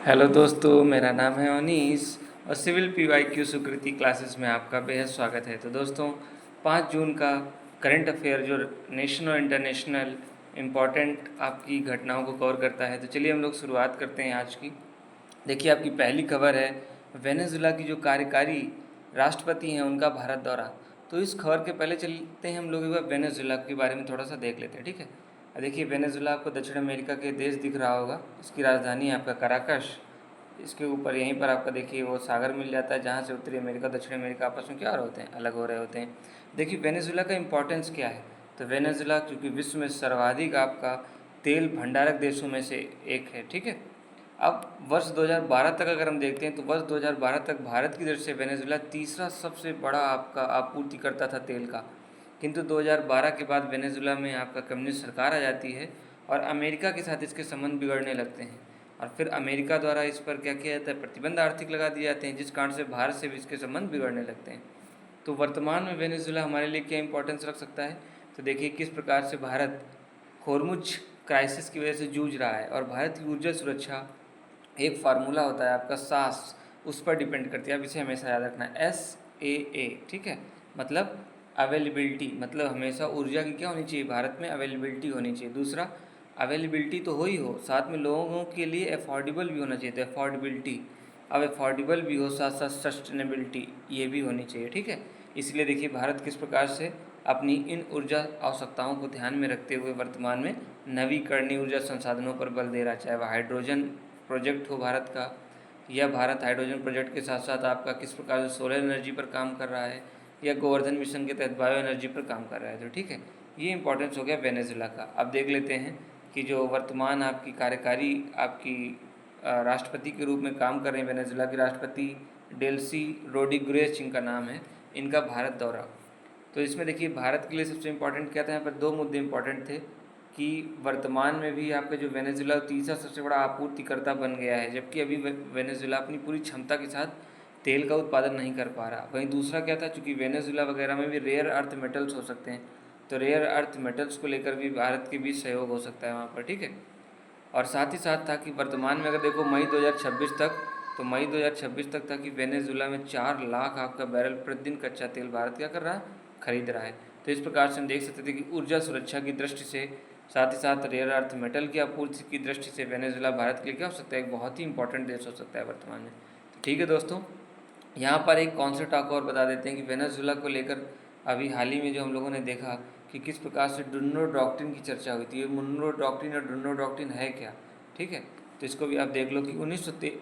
Hello दोस्तों, मेरा नाम है अनीस और सिविल पीवाईक्यू स्वीकृति क्लासेस में आपका बेहद स्वागत है। तो दोस्तों, 5 जून का करंट अफेयर जो नेशनल और इंटरनेशनल इम्पॉर्टेंट आपकी घटनाओं को कवर करता है, तो चलिए हम लोग शुरुआत करते हैं आज की। देखिए, आपकी पहली खबर है वेनेजुला की जो कार्यकारी राष्ट्रपति हैं उनका भारत दौरा। तो इस खबर के पहले चलते हैं हम लोग एक बार वेनेजुला के बारे में थोड़ा सा देख लेते हैं, ठीक है। देखिए, वेनेजुला आपको दक्षिण अमेरिका के देश दिख रहा होगा। इसकी राजधानी है आपका कराकश। इसके ऊपर यहीं पर आपका देखिए वो सागर मिल जाता है जहाँ से उत्तरी अमेरिका दक्षिण अमेरिका आपस में क्या हो रहे होते हैं, अलग हो रहे होते हैं। देखिए वेनेजुला का इम्पोर्टेंस क्या है। तो वेनेजुला क्योंकि विश्व में सर्वाधिक आपका तेल भंडारक देशों में से एक है, ठीक है। अब वर्ष 2012 तक अगर हम देखते हैं तो वर्ष 2012 तक भारत की दृष्टि से वेनेजुला तीसरा सबसे बड़ा आपका आपूर्तिकर्ता था तेल का। किंतु 2012 के बाद वेनेजुला में आपका कम्युनिस्ट सरकार आ जाती है और अमेरिका के साथ इसके संबंध बिगड़ने लगते हैं और फिर अमेरिका द्वारा इस पर क्या किया जाता है, प्रतिबंध आर्थिक लगा दिए जाते हैं, जिस कारण से भारत से भी इसके संबंध बिगड़ने लगते हैं। तो वर्तमान में वेनेजुला हमारे लिए क्या इंपॉर्टेंस रख सकता है। तो देखिए किस प्रकार से भारत होर्मुज क्राइसिस की वजह से जूझ रहा है और भारत की ऊर्जा सुरक्षा एक फार्मूला होता है आपका सास, उस पर डिपेंड करती है। अब इसे हमेशा याद रखना है, SAA, ठीक है। मतलब अवेलेबिलिटी, मतलब हमेशा ऊर्जा की क्या होनी चाहिए, भारत में अवेलेबिलिटी होनी चाहिए। दूसरा, अवेलेबिलिटी तो हो साथ में लोगों के लिए अफोर्डेबल भी होना चाहिए, तो अफोर्डेबिलिटी। अब अफोर्डेबल भी हो साथ साथ सस्टेनेबिलिटी ये भी होनी चाहिए, ठीक है। इसलिए देखिए भारत किस प्रकार से अपनी इन ऊर्जा आवश्यकताओं को ध्यान में रखते हुए वर्तमान में नवीकरणीय ऊर्जा संसाधनों पर बल दे रहा है, चाहे वह हाइड्रोजन प्रोजेक्ट हो भारत का, या भारत हाइड्रोजन प्रोजेक्ट के साथ साथ आपका किस प्रकार से सोलर एनर्जी पर काम कर रहा है, या गोवर्धन मिशन के तहत बायो एनर्जी पर काम कर रहा है। तो ठीक है, ये इंपॉर्टेंस हो गया वेनेजुला का। अब देख लेते हैं कि जो वर्तमान आपकी कार्यकारी आपकी राष्ट्रपति के रूप में काम कर रहे हैं वेनेजुला के राष्ट्रपति डेल्सी रोड्रिगेज जिनका नाम है, इनका भारत दौरा। तो इसमें देखिए भारत के लिए सबसे इम्पोर्टेंट क्या था, यहाँ पर 2 मुद्दे इम्पोर्टेंट थे कि वर्तमान में भी आपका जो वेनेजुला तीसरा सबसे बड़ा आपूर्तिकर्ता बन गया है, जबकि अभी वेनेजुला अपनी पूरी क्षमता के साथ तेल का उत्पादन नहीं कर पा रहा। वहीं दूसरा क्या था, चूँकि वेनेजुला वगैरह में भी रेयर अर्थ मेटल्स हो सकते हैं, तो रेयर अर्थ मेटल्स को लेकर भी भारत के बीच सहयोग हो सकता है वहाँ पर, ठीक है। और साथ ही साथ था कि वर्तमान में अगर देखो मई 2026 तक, तो मई 2026 तक था कि वेनेजुला में 4 लाख आपका बैरल प्रतिदिन कच्चा तेल भारत क्या कर रहा है, खरीद रहा है। तो इस प्रकार से हम देख सकते थे कि ऊर्जा सुरक्षा की दृष्टि से, साथ ही साथ रेयर अर्थ मेटल की आपूर्ति की दृष्टि से वेनेजुला भारत के लिए क्या हो सकता है, एक बहुत ही इंपॉर्टेंट देश हो सकता है वर्तमान में। तो ठीक है दोस्तों, यहाँ पर एक कॉन्सेप्ट आपको और बता देते हैं कि वेनेजुला को लेकर अभी हाल ही में जो हम लोगों ने देखा कि किस प्रकार से डुन्नो डॉक्ट्रिन की चर्चा हुई थी। ये मुनरो डॉक्ट्रिन और डुन्नो डॉक्ट्रिन है क्या, ठीक है। तो इसको भी आप देख लो कि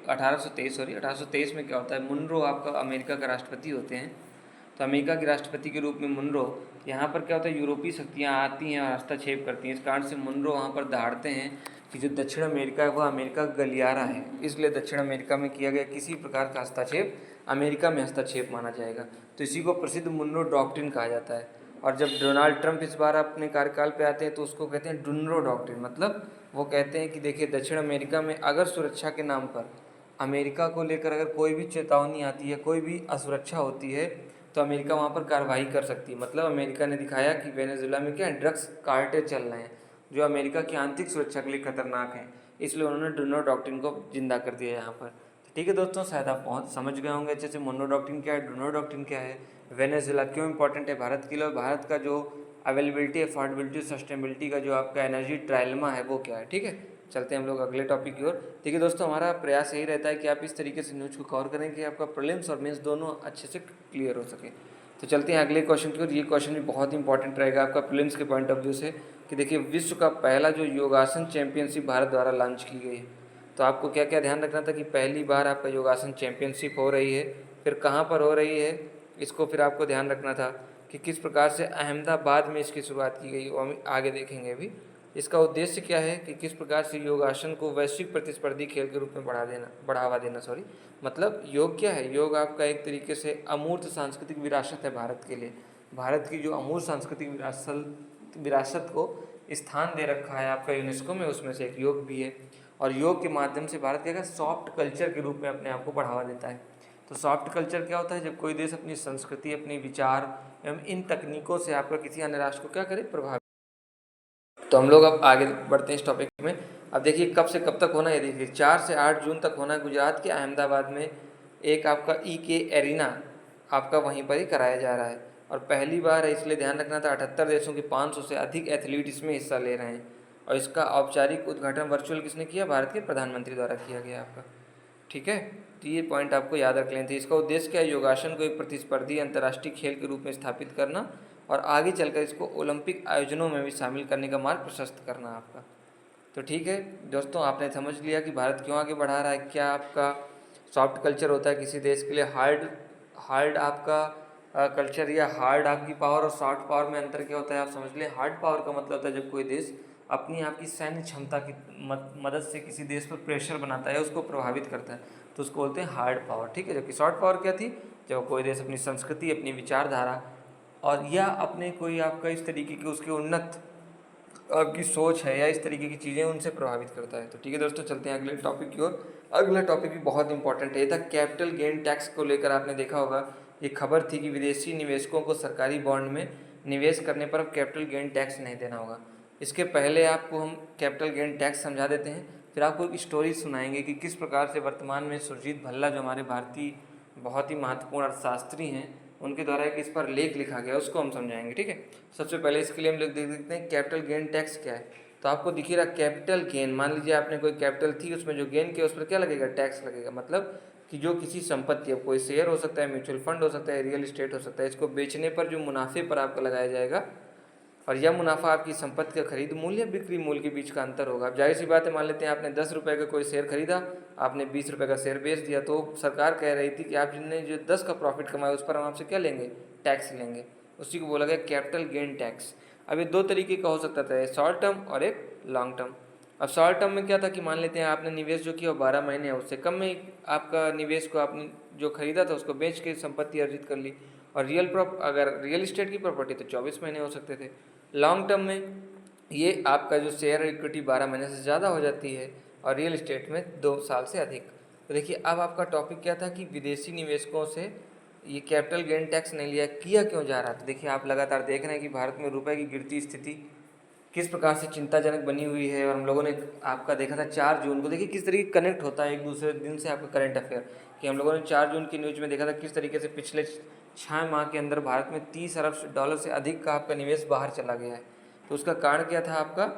1823 में क्या होता है, मुनरो आपका अमेरिका का राष्ट्रपति होते हैं। तो अमेरिका के राष्ट्रपति के रूप में मुनरो, यहाँ पर क्या होता है, यूरोपीय शक्तियाँ आती हैं और हस्तक्षेप करती हैं। इस कारण से मुनरो वहाँ पर दहाड़ते हैं कि जो दक्षिण अमेरिका है वह अमेरिका का गलियारा है, इसलिए दक्षिण अमेरिका में किया गया किसी प्रकार का हस्तक्षेप अमेरिका में हस्तक्षेप माना जाएगा। तो इसी को प्रसिद्ध मुनरो डॉक्ट्रिन कहा जाता है। और जब डोनाल्ड ट्रंप इस बार अपने कार्यकाल पे आते हैं तो उसको कहते हैं डुन्नो डॉक्ट्रिन। मतलब वो कहते हैं कि देखिए दक्षिण अमेरिका में अगर सुरक्षा के नाम पर अमेरिका को लेकर अगर कोई भी चेतावनी आती है, कोई भी असुरक्षा होती है, तो अमेरिका वहाँ पर कार्रवाई कर सकती है। मतलब अमेरिका ने दिखाया कि वेनेजुला में क्या है, ड्रग्स कार्टेल चल रहे हैं जो अमेरिका की आंतरिक सुरक्षा के लिए खतरनाक हैं, इसलिए उन्होंने डुन्नो डॉक्ट्रिन को जिंदा कर दिया यहाँ पर। ठीक है दोस्तों, शायद आप बहुत समझ गए होंगे अच्छे से मुन्नो डॉक्ट्रिन क्या है, डुन्नो डॉक्ट्रिन क्या है, वेनेजुला क्यों इंपॉर्टेंट है भारत के लिए, भारत का जो अवेलेबिलिटी, अफोर्डेबिलिटी, सस्टेनेबिलिटी का जो आपका एनर्जी ट्रायलमा है वो क्या है। ठीक है, चलते हैं हम लोग अगले टॉपिक की ओर। देखिए दोस्तों, हमारा प्रयास यही रहता है कि आप इस तरीके से न्यूज़ को कवर करें कि आपका प्रीलिम्स और मेंस दोनों अच्छे से क्लियर हो सके। तो चलते हैं अगले क्वेश्चन की ओर। ये क्वेश्चन भी बहुत इंपॉर्टेंट रहेगा आपका प्रीलिम्स के पॉइंट ऑफ व्यू से कि देखिए विश्व का पहला जो योगासन चैंपियनशिप भारत द्वारा लॉन्च की गई है। तो आपको क्या क्या ध्यान रखना था कि पहली बार आपका योगासन चैंपियनशिप हो रही है, फिर कहाँ पर हो रही है, इसको फिर आपको ध्यान रखना था कि किस प्रकार से अहमदाबाद में इसकी शुरुआत की गई, वो हम आगे देखेंगे अभी। इसका उद्देश्य क्या है कि किस प्रकार से योगासन को वैश्विक प्रतिस्पर्धी खेल के रूप में बढ़ावा देना मतलब योग क्या है, योग आपका एक तरीके से अमूर्त सांस्कृतिक विरासत है भारत के लिए। भारत की जो अमूर्त सांस्कृतिक विरासत को स्थान दे रखा है आपका यूनेस्को में, उसमें से एक योग भी है। और योग के माध्यम से भारत क्या सॉफ्ट कल्चर के रूप में अपने आप को बढ़ावा देता है। तो सॉफ्ट कल्चर क्या होता है, जब कोई देश अपनी संस्कृति, अपने विचार एवं इन तकनीकों से आपका किसी अन्य राष्ट्र को क्या करे, प्रभावित। तो हम लोग अब आगे बढ़ते हैं इस टॉपिक में। अब देखिए कब से कब तक होना है, देखिए 4 से 8 जून तक होना है गुजरात के अहमदाबाद में। एक आपका EK एरिना आपका वहीं पर ही कराया जा रहा है और पहली बार है, इसलिए ध्यान रखना था। 78 देशों के 500 से अधिक एथलीट इसमें हिस्सा ले रहे हैं और इसका औपचारिक उद्घाटन वर्चुअल किसने किया? भारत के प्रधानमंत्री द्वारा किया गया आपका। ठीक है, तो ये पॉइंट आपको याद रख लेना चाहिए। इसका उद्देश्य क्या है? योगासन को एक प्रतिस्पर्धी अंतर्राष्ट्रीय खेल के रूप में स्थापित करना और आगे चलकर इसको ओलंपिक आयोजनों में भी शामिल करने का मार्ग प्रशस्त करना आपका। तो ठीक है दोस्तों, आपने समझ लिया कि भारत क्यों आगे बढ़ा रहा है। क्या आपका सॉफ्ट कल्चर होता है किसी देश के लिए, हार्ड हार्ड आपका कल्चर या हार्ड आपकी पावर और सॉफ्ट पावर में अंतर क्या होता है आप समझ लें। हार्ड पावर का मतलब होता है जब कोई देश अपनी आपकी सैन्य क्षमता की मदद से किसी देश पर प्रेशर बनाता है, उसको प्रभावित करता है, तो उसको बोलते हैं हार्ड पावर। ठीक है, जबकि सॉफ्ट पावर क्या थी? जब कोई देश अपनी संस्कृति, अपनी विचारधारा और या अपने कोई आपका इस तरीके की उसके उन्नत आपकी सोच है या इस तरीके की चीज़ें उनसे प्रभावित करता है। तो ठीक है दोस्तों, चलते हैं अगले टॉपिक की ओर। अगला टॉपिक भी बहुत इंपॉर्टेंट है। ये था कैपिटल गेन टैक्स को लेकर, आपने देखा होगा ये खबर थी कि विदेशी निवेशकों को सरकारी बॉन्ड में निवेश करने पर अब कैपिटल गेन टैक्स नहीं देना होगा। इसके पहले आपको हम कैपिटल गेन टैक्स समझा देते हैं, फिर आपको एक स्टोरी सुनाएंगे कि किस प्रकार से वर्तमान में सुरजीत भल्ला, जो हमारे भारतीय बहुत ही महत्वपूर्ण अर्थशास्त्री हैं, उनके द्वारा एक इस पर लेख लिखा गया, उसको हम समझाएंगे। ठीक है, सबसे पहले इसके लिए हम लोग देख देखते हैं कैपिटल गेन टैक्स क्या है। तो आपको दिख रहा कैपिटल गेन, मान लीजिए आपने कोई कैपिटल थी, उसमें जो गेन किया उस पर क्या लगेगा? टैक्स लगेगा। मतलब कि जो किसी संपत्ति, अब कोई शेयर हो सकता है, म्यूचुअल फंड हो सकता है, रियल एस्टेट हो सकता है, इसको बेचने पर जो मुनाफे पर आपका लगाया जाएगा, और यह मुनाफा आपकी संपत्ति का खरीद मूल्य या बिक्री मूल्य के बीच का अंतर होगा। अब जाहिर सी बात है, मान लेते हैं आपने 10 रुपये का कोई शेयर खरीदा, आपने 20 रुपये का शेयर बेच दिया, तो सरकार कह रही थी कि आप जिनने जो 10 का प्रॉफिट कमाया उस पर हम आपसे क्या लेंगे? टैक्स लेंगे। उसी को बोला गया कैपिटल गेन टैक्स। अब ये दो तरीके का हो सकता था, शॉर्ट टर्म और एक लॉन्ग टर्म। अब शॉर्ट टर्म में क्या था कि मान लेते हैं आपने निवेश जो किया 12 महीने है, उससे कम में आपका निवेश को आपने जो खरीदा था उसको बेच के संपत्ति अर्जित कर ली। और अगर रियल इस्टेट की प्रॉपर्टी तो 24 महीने हो सकते थे। लॉन्ग टर्म में ये आपका जो शेयर इक्विटी 12 महीने से ज़्यादा हो जाती है और रियल इस्टेट में 2 साल से अधिक। तो देखिए अब आपका टॉपिक क्या था कि विदेशी निवेशकों से ये कैपिटल गेन टैक्स नहीं लिया, किया क्यों जा रहा था। देखिए आप लगातार देख रहे हैं कि भारत में रुपए की गिरती स्थिति किस प्रकार से चिंताजनक बनी हुई है। और हम लोगों ने आपका देखा था 4 जून को, देखिए किस तरीके कनेक्ट होता है एक दूसरे दिन से आपका करंट अफेयर, कि हम लोगों ने 4 जून की न्यूज़ में देखा था किस तरीके से पिछले 6 माह के अंदर भारत में 30 अरब डॉलर से अधिक का आपका निवेश बाहर चला गया है। तो उसका कारण क्या था आपका?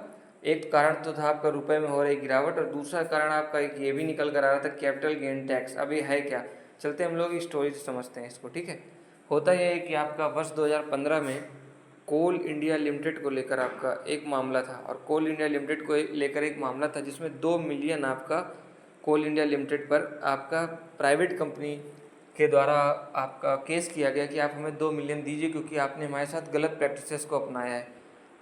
एक कारण तो था आपका रुपए में हो रही गिरावट, और दूसरा कारण आपका एक ये भी निकल कर आ रहा था कैपिटल गेन टैक्स। अब ये है क्या, चलते हम लोग स्टोरी से समझते हैं इसको। ठीक है, होता यह है कि आपका वर्ष 2015 में कोल इंडिया लिमिटेड को लेकर आपका एक मामला था, और कोल इंडिया लिमिटेड को लेकर एक मामला था जिसमें 2 मिलियन आपका कोल इंडिया लिमिटेड पर आपका प्राइवेट कंपनी के द्वारा आपका केस किया गया कि आप हमें 2 मिलियन दीजिए क्योंकि आपने हमारे साथ गलत प्रैक्टिसेस को अपनाया है।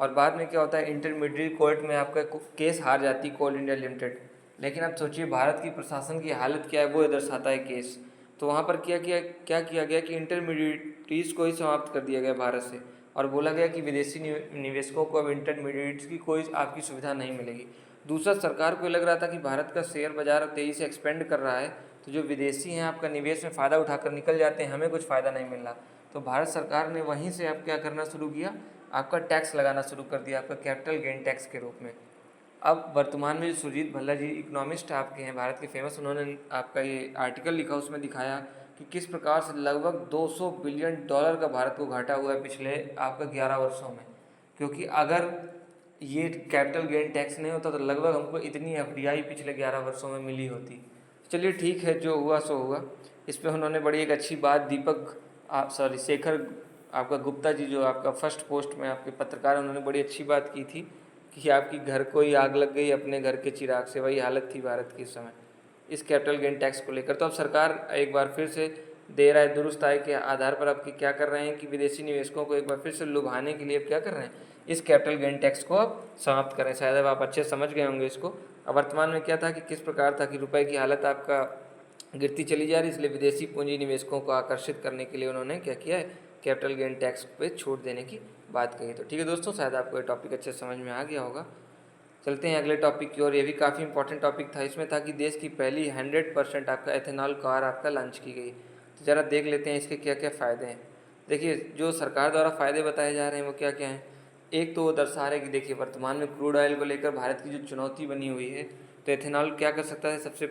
और बाद में क्या होता है, इंटरमीडिएट कोर्ट में आपका केस हार जाती कोल इंडिया लिमिटेड। लेकिन अब सोचिए भारत की प्रशासन की हालत क्या है, वो ये दर्शाता है केस। तो वहाँ पर क्या किया गया कि इंटरमीडिएट्स को ही समाप्त कर दिया गया भारत से, और बोला गया कि विदेशी निवेशकों को अब इंटरमीडिएट्स की कोई आपकी सुविधा नहीं मिलेगी। दूसरा, सरकार को लग रहा था कि भारत का शेयर बाजार तेज़ी से एक्सपेंड कर रहा है, तो जो विदेशी हैं आपका निवेश में फ़ायदा उठाकर निकल जाते हैं, हमें कुछ फ़ायदा नहीं मिल रहा। तो भारत सरकार ने वहीं से अब क्या करना शुरू किया, आपका टैक्स लगाना शुरू कर दिया, आपका कैपिटल गेन टैक्स के रूप में। अब वर्तमान में जो सुरजीत भल्ला जी इकोनॉमिस्ट आपके हैं, भारत के फेमस, उन्होंने आपका ये आर्टिकल लिखा, उसमें दिखाया कि किस प्रकार से लगभग 200 बिलियन डॉलर का भारत को घाटा हुआ है पिछले आपका 11 वर्षों में। क्योंकि अगर ये कैपिटल गेन टैक्स नहीं होता तो लगभग हमको इतनी FDI पिछले 11 वर्षों में मिली होती। चलिए ठीक है, जो हुआ सो हुआ। इस पर उन्होंने बड़ी एक अच्छी बात, शेखर आपका गुप्ता जी, जो आपका फर्स्ट पोस्ट में आपके पत्रकार, उन्होंने बड़ी अच्छी बात की थी कि आपकी घर को ही आग लग गई अपने घर के चिराग से, वही हालत थी भारत की इस समय इस कैपिटल गेन टैक्स को लेकर। तो अब सरकार एक बार फिर से देर आए दुरुस्त आए के आधार पर आपकी क्या कर रहे हैं कि विदेशी निवेशकों को एक बार फिर से लुभाने के लिए अब क्या कर रहे हैं, इस कैपिटल गेन टैक्स को अब समाप्त करें। शायद अब आप अच्छे समझ गए होंगे इसको। अब वर्तमान में क्या था कि किस प्रकार था कि रुपए की हालत आपका गिरती चली जा रही, इसलिए विदेशी पूंजी निवेशकों को आकर्षित करने के लिए उन्होंने क्या किया है, कैपिटल गेन टैक्स पे छूट देने की बात कही। तो ठीक है दोस्तों, शायद आपको ये टॉपिक अच्छे समझ में आ गया होगा। चलते हैं अगले टॉपिक की ओर। ये भी काफ़ी इंपॉर्टेंट टॉपिक था। इसमें था कि देश की पहली 100% आपका एथेनॉल कार आपका लॉन्च की गई। तो ज़रा देख लेते हैं इसके क्या क्या फ़ायदे हैं। देखिए जो सरकार द्वारा फ़ायदे बताए जा रहे हैं वो क्या क्या हैं। एक तो वो दर्शा रहा है कि देखिए वर्तमान में क्रूड ऑयल को लेकर भारत की जो चुनौती बनी हुई है, तो एथेनॉल क्या कर सकता है? सबसे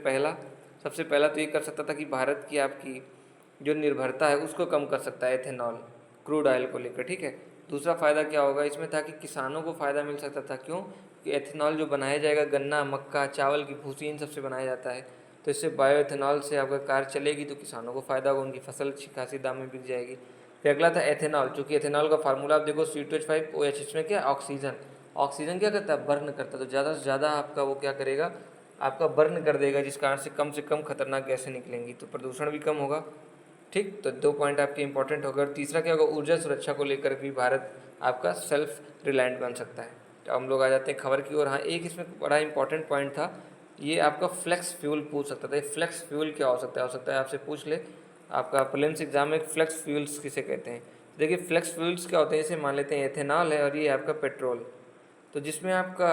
पहला तो ये कर सकता था कि भारत की आपकी जो निर्भरता है उसको कम कर सकता है एथेनॉल क्रूड ऑयल को लेकर, ठीक है। दूसरा फ़ायदा क्या होगा इसमें था कि किसानों को फ़ायदा मिल सकता था। क्यों? कि एथेनॉल जो बनाया जाएगा गन्ना, मक्का, चावल की भूसी इन सबसे बनाया जाता है, तो इससे बायो एथेनॉल से आपका कार चलेगी तो किसानों को फ़ायदा होगा, उनकी फसल अच्छी खासी दाम में बिक जाएगी। फिर अगला था एथेनॉल, चूँकि एथेनॉल का फार्मूला आप देखो C2H5OH, इसमें क्या ऑक्सीजन, ऑक्सीजन क्या करता है? बर्न करता है, तो ज़्यादा से ज़्यादा आपका वो क्या करेगा? आपका बर्न कर देगा, जिस कारण से कम खतरनाक गैसें निकलेंगी, तो प्रदूषण भी कम होगा, ठीक। तो 2 पॉइंट आपके इंपॉर्टेंट हो गए। और तीसरा क्या होगा? ऊर्जा सुरक्षा को लेकर भी भारत आपका सेल्फ रिलायंट बन सकता है। तो हम लोग आ जाते हैं खबर की ओर। हाँ, एक इसमें बड़ा इंपॉर्टेंट पॉइंट था, ये आपका फ्लेक्स फ्यूल पूछ सकता था। ये फ्लेक्स फ्यूल क्या हो सकता है आपसे पूछ ले आपका प्रीलिम्स एग्जाम में, फ्लेक्स फ्यूल्स किसे कहते हैं। देखिए फ्लेक्स फ्यूल्स क्या होते हैं, इसे मान लेते हैं एथेनॉल है और ये आपका पेट्रोल। तो जिसमें आपका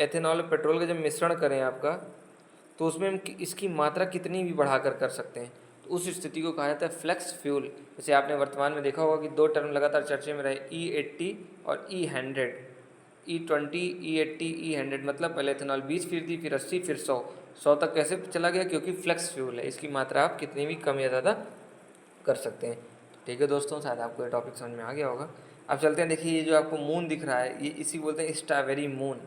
एथेनॉल और पेट्रोल का जब मिश्रण करें आपका, तो उसमें हम इसकी मात्रा कितनी भी बढ़ाकर कर सकते हैं, तो उस स्थिति को कहा जाता है फ्लेक्स फ्यूल। जैसे आपने वर्तमान में देखा होगा कि 2 टर्म लगातार चर्चे में रहे, E80 और E100। E20, E80, E100 मतलब पहले इथेनॉल 20 थी, फिर 80, फिर 100 तक कैसे चला गया? क्योंकि फ्लेक्स फ्यूल है, इसकी मात्रा आप कितनी भी कम या ज़्यादा कर सकते हैं। ठीक है दोस्तों, शायद आपको ये टॉपिक समझ में आ गया होगा। अब चलते हैं, देखिए ये जो आपको मून दिख रहा है, ये इसी बोलते हैं स्ट्रॉबेरी मून।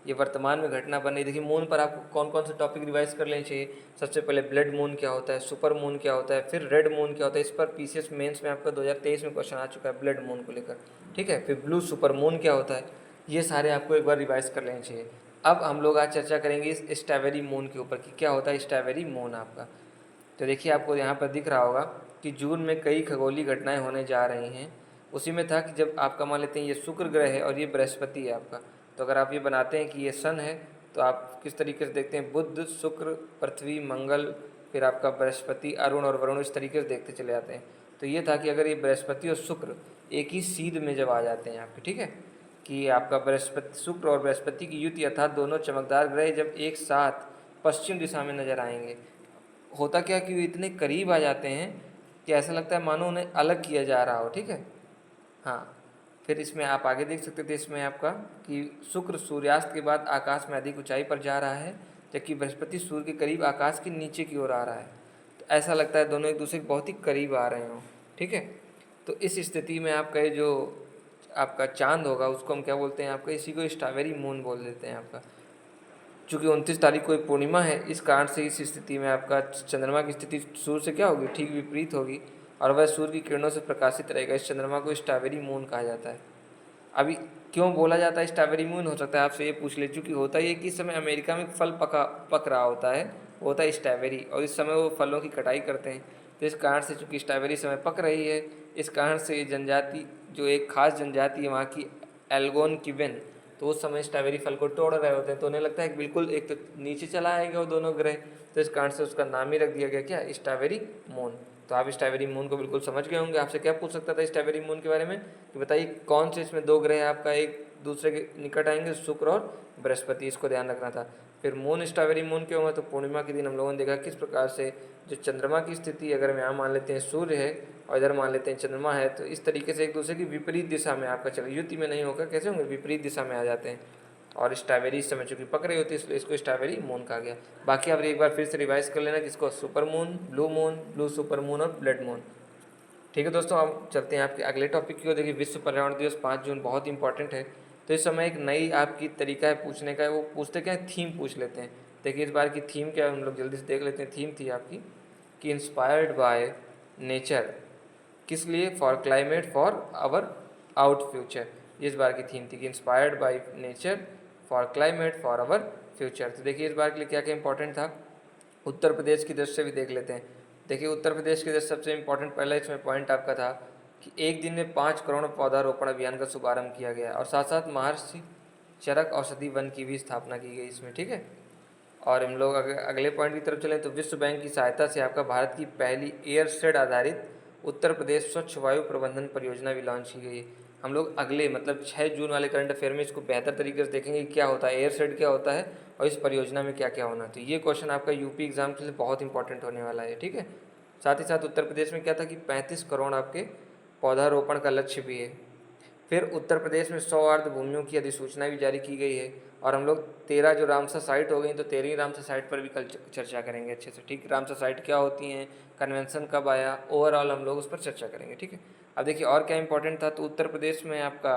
ये वर्तमान में घटना बन रही। देखिए मून पर आपको कौन कौन से टॉपिक रिवाइज कर लेने चाहिए। सबसे पहले ब्लड मून क्या होता है, सुपर मून क्या होता है, फिर रेड मून क्या होता है। इस पर पीसीएस मेंस में आपका 2023 में क्वेश्चन आ चुका है ब्लड मून को लेकर, ठीक है। फिर ब्लू सुपर मून क्या होता है, ये सारे आपको एक बार रिवाइज कर लेने चाहिए। अब हम लोग आज चर्चा करेंगे इस स्ट्रॉबेरी मून के ऊपर कि क्या होता है स्ट्रॉबेरी मून आपका। तो देखिए आपको यहाँ पर दिख रहा होगा कि जून में कई खगोलीय घटनाएं होने जा रही हैं। उसी में था कि जब आपका मान लेते हैं ये शुक्र ग्रह है और ये बृहस्पति है आपका, तो अगर आप ये बनाते हैं कि ये सन है, तो आप किस तरीके से देखते हैं? बुध, शुक्र, पृथ्वी, मंगल, फिर आपका बृहस्पति, अरुण और वरुण, इस तरीके से देखते चले जाते हैं। तो ये था कि अगर ये बृहस्पति और शुक्र एक ही सीध में जब आ जाते हैं आपके, ठीक है, कि आपका बृहस्पति, शुक्र और बृहस्पति की युति अर्थात दोनों चमकदार ग्रह जब एक साथ पश्चिम दिशा में नजर आएंगे, होता क्या कि वो इतने करीब आ जाते हैं कि ऐसा लगता है मानो उन्हें अलग किया जा रहा हो, ठीक है। हाँ, फिर इसमें आप आगे देख सकते थे इसमें आपका कि शुक्र सूर्यास्त के बाद आकाश में अधिक ऊंचाई पर जा रहा है, जबकि बृहस्पति सूर्य के करीब आकाश के नीचे की ओर आ रहा है। तो ऐसा लगता है दोनों एक दूसरे के बहुत ही करीब आ रहे हों, ठीक है। तो इस स्थिति में आपका ये जो आपका चांद होगा उसको हम क्या बोलते हैं? आपका इसी को स्ट्रॉबेरी मून बोल देते हैं आपका। चूँकि 29 तारीख को एक पूर्णिमा है, इस कारण से इस स्थिति में आपका चंद्रमा की स्थिति सूर्य से क्या होगी? ठीक विपरीत होगी, और वह सूर्य की किरणों से प्रकाशित रहेगा। इस चंद्रमा को स्ट्रॉबेरी मून कहा जाता है। अभी क्यों बोला जाता है स्ट्रॉबेरी मून? हो सकता है आपसे ये पूछ ले, चूँकि होता ये कि इस समय अमेरिका में फल पक रहा होता है, वो होता है स्ट्रॉबेरी, और इस समय वो फलों की कटाई करते हैं। तो इस कारण से चूँकि स्ट्रॉबेरी इस समय पक रही है, इस कारण से जनजाति, जो एक खास जनजाति है वहाँ की, एल्गोनक्विन, तो उस समय स्ट्रॉबेरी फल को तोड़ रहे होते हैं। तो उन्हें लगता है कि बिल्कुल एक तो नीचे चला आएगा वो दोनों ग्रह, तो इस कारण से उसका नाम ही रख दिया गया क्या? Strawberry moon. तो आप स्ट्रॉबेरी मून को बिल्कुल समझ गए होंगे। आपसे क्या पूछ सकता था स्ट्रॉबेरी मून के बारे में कि बताइए कौन से इसमें 2 ग्रह आपका एक दूसरे के निकट आएंगे, शुक्र और बृहस्पति, इसको ध्यान रखना था। फिर मून स्ट्रॉबेरी मून क्यों हुआ? तो पूर्णिमा के दिन हम लोगों ने देखा किस प्रकार से जो चंद्रमा की स्थिति, अगर हम यहाँ मान लेते हैं सूर्य है और इधर मान लेते हैं चंद्रमा है, तो इस तरीके से एक दूसरे की विपरीत दिशा में आपका चल, युति में नहीं होकर कैसे होंगे? विपरीत दिशा में आ जाते हैं। और स्ट्रॉबेरी इस समय चूँकि पक रही होती है, इसलिए इसको स्ट्रॉबेरी मून कहा गया। बाकी आप एक बार फिर से रिवाइज कर लेना कि इसको super moon, blue super moon और ब्लड मून। ठीक है दोस्तों, अब चलते हैं आपके अगले टॉपिक की ओर। देखिए विश्व पर्यावरण दिवस 5 जून बहुत इंपॉर्टेंट है। तो इस समय एक नई आपकी तरीका है पूछने का, वो पूछते क्या है? थीम पूछ लेते हैं। देखिए इस बार की थीम क्या है, हम लोग जल्दी से देख लेते हैं। थीम थी आपकी कि इंस्पायर्ड बाय नेचर, किस लिए? For climate for our out future. इस बार की थीम थी कि inspired by nature for climate for our future. तो देखिए इस बार के लिए क्या क्या इंपॉर्टेंट था, उत्तर प्रदेश की दृष्टि से भी देख लेते हैं। देखिए उत्तर प्रदेश की दृष्टि सबसे इंपॉर्टेंट पहला इसमें पॉइंट आपका था कि एक दिन में 5 करोड़ पौधारोपण अभियान का शुभारंभ किया गया, और साथ साथ महर्षि चरक औषधि वन की भी स्थापना की गई इसमें, ठीक है। और हम लोग अगले पॉइंट की तरफ चलें तो विश्व बैंक की सहायता से आपका भारत की पहली एयरशेड आधारित उत्तर प्रदेश स्वच्छ वायु प्रबंधन परियोजना भी लॉन्च की गई है। हम लोग अगले मतलब 6 जून वाले करंट अफेयर में इसको बेहतर तरीके से देखेंगे कि क्या होता है एयरशेड, क्या होता है और इस परियोजना में क्या क्या होना है। तो ये क्वेश्चन आपका यूपी एग्जाम के लिए बहुत इंपॉर्टेंट होने वाला है, ठीक है। साथ ही साथ उत्तर प्रदेश में क्या था कि 35 करोड़ आपके पौधारोपण का लक्ष्य भी है। फिर उत्तर प्रदेश में 100 अर्ध भूमियों की अधिसूचना भी जारी की गई है। और हम लोग 13 जो रामसर साइट हो गई, तो 13ही रामसर साइट पर भी कल चर्चा करेंगे अच्छे से, ठीक है। रामसर साइट क्या होती हैं, कन्वेंशन कब आया, ओवरऑल हम लोग उस पर चर्चा करेंगे, ठीक है। अब देखिए और क्या इंपॉर्टेंट था, तो उत्तर प्रदेश में आपका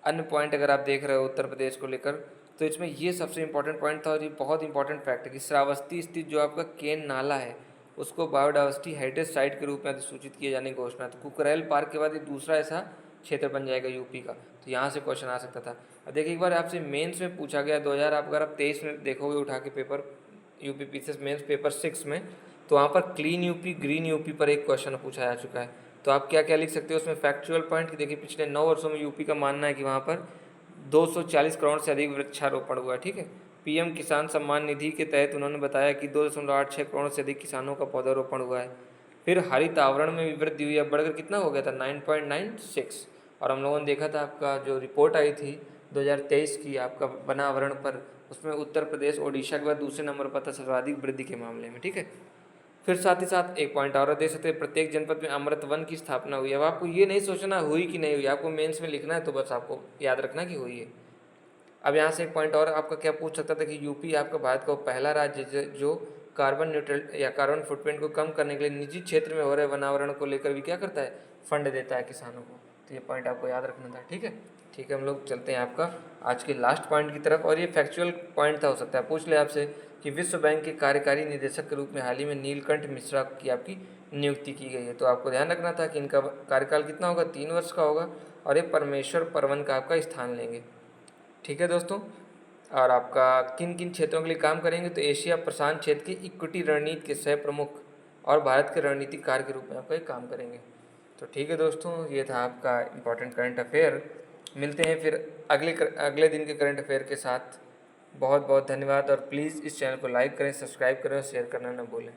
अन्य पॉइंट अगर आप देख रहे हो उत्तर प्रदेश को लेकर, तो इसमें ये सबसे इंपॉर्टेंट पॉइंट था और ये बहुत इंपॉर्टेंट फैक्ट है कि श्रावस्ती स्थित जो आपका केन नाला है उसको बायोडाइवर्सिटी हेरिटेज साइट के रूप में अधिसूचित किए जाने की घोषणा। तो कुकरेल पार्क के बाद ये दूसरा ऐसा क्षेत्र बन जाएगा यूपी का, तो यहाँ से क्वेश्चन आ सकता था। अब देखिए एक बार आपसे मेंस में पूछा गया 2000 आप अगर आप 23 में देखोगे उठा के paper UP PCS mains paper 6 में, तो वहाँ पर क्लीन यूपी ग्रीन यूपी पर एक क्वेश्चन पूछा जा चुका है। तो आप क्या क्या लिख सकते हो उसमें फैक्चुअल पॉइंट कि देखिए पिछले 9 वर्षों में यूपी का मानना है कि वहाँ पर 240 करोड़ से अधिक वृक्षारोपण हुआ है, ठीक है। पीएम किसान सम्मान निधि के तहत उन्होंने बताया कि 2.86 करोड़ से अधिक किसानों का पौधारोपण हुआ है। फिर हरित आवरण में भी वृद्धि हुई, अब बढ़कर कितना हो गया था 9.96। और हम लोगों ने देखा था आपका जो रिपोर्ट आई थी 2023 की आपका वनावरण पर, उसमें उत्तर प्रदेश ओडिशा के बाद दूसरे नंबर पर था सर्वाधिक वृद्धि के मामले में, ठीक है। फिर साथ ही साथ एक पॉइंट और दे सकते हैं, प्रत्येक जनपद में अमृत वन की स्थापना हुई। अब आपको ये नहीं सोचना हुई कि नहीं हुई, आपको मेंस में लिखना है, तो बस आपको याद रखना कि हुई है। अब यहाँ से एक पॉइंट और आपका क्या पूछ सकता था कि यूपी आपका भारत का पहला राज्य जो कार्बन न्यूट्रल या कार्बन फुटप्रिंट को कम करने के लिए निजी क्षेत्र में हो रहे वनावरण को लेकर भी क्या करता है, फंड देता है किसानों को। तो ये पॉइंट आपको याद रखना था, ठीक है। ठीक है, हम लोग चलते हैं आपका आज के लास्ट पॉइंट की तरफ, और ये फैक्चुअल पॉइंट था, हो सकता है पूछ ले आपसे कि विश्व बैंक के कार्यकारी निदेशक के रूप में हाल ही में नीलकंठ मिश्रा की आपकी नियुक्ति की गई है। तो आपको ध्यान रखना था कि इनका कार्यकाल कितना होगा, 3 वर्ष का होगा, और ये परमेश्वर परवन का आपका स्थान लेंगे, ठीक है दोस्तों। और आपका किन किन क्षेत्रों के लिए काम करेंगे, तो एशिया प्रशांत क्षेत्र की इक्विटी रणनीति के सह प्रमुख और भारत के रणनीतिक कार्य के रूप में आपका काम करेंगे। तो ठीक है दोस्तों, ये था आपका इम्पोर्टेंट करंट अफेयर। मिलते हैं फिर अगले दिन के करंट अफेयर के साथ। बहुत बहुत धन्यवाद, और प्लीज़ इस चैनल को लाइक करें, सब्सक्राइब करें और शेयर करना न भूलें।